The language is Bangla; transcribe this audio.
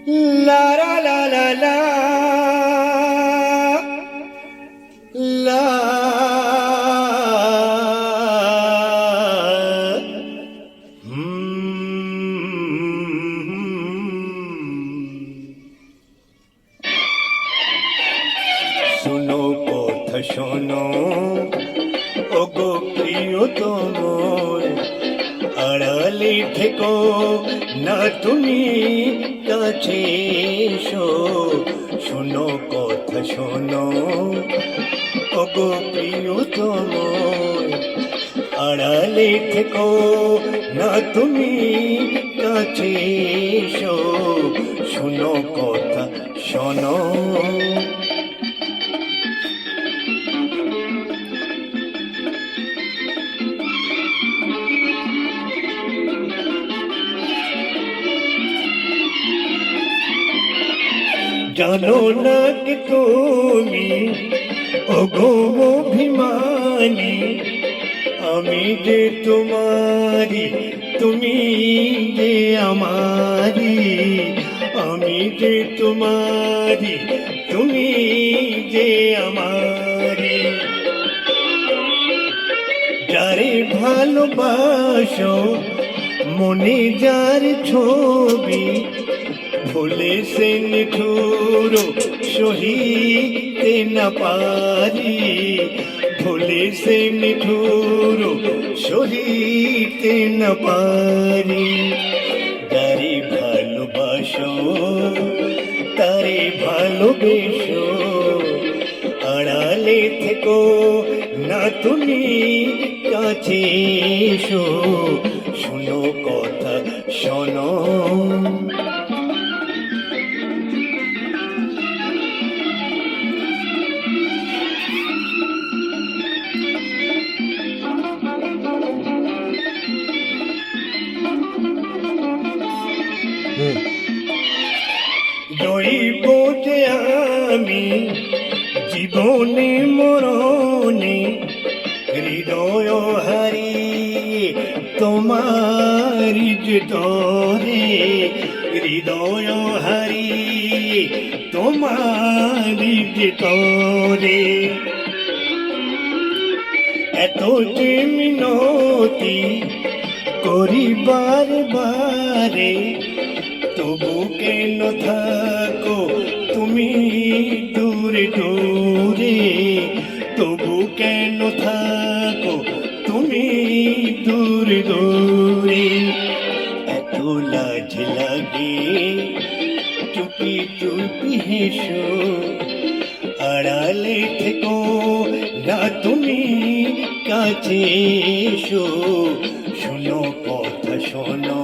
La la la la la la শোনো কথা শোনো ওগো প্রিয়তম আড়ালে থেকো না তুমি কাছে এসো শোনো কথা শোনো ওগো প্রিয়তম আড়ালে থেকো না তুমি কাছে এসো শোনো কথা শোনো জানো না কি তুমি ওগো অভিমানী আমি যে তোমারি তুমি যে আমারি আমি যে তোমারি তুমি যে আমারি যারে ভালোবাসো মনে যার ছবি ভুলে সে নিঠুর সহিতে না পারি ভুলে সে নিঠুর সহিতে না পারি তারে ভালোবাসো তারে ভালোবেসো আড়ালে থেকো না তুমি কাছে এসো শোনো কথা শোনো রইব যে আমি জীবনে মরণে হৃদয় হারিয়ে তোমারি যে তরে হৃদয় হারিয়ে তোমারি যে তরে এত যে মিনতি করিবার বারে তবু কেন থাকো তুমি দূরে দূরে তবু কেন থাকো তুমি দূরে দূরে এত লাজ লাগে চুপি চুপি হেসো আড়ালে থেকো না তুমি কাছে এসো শোনো কথা শোনো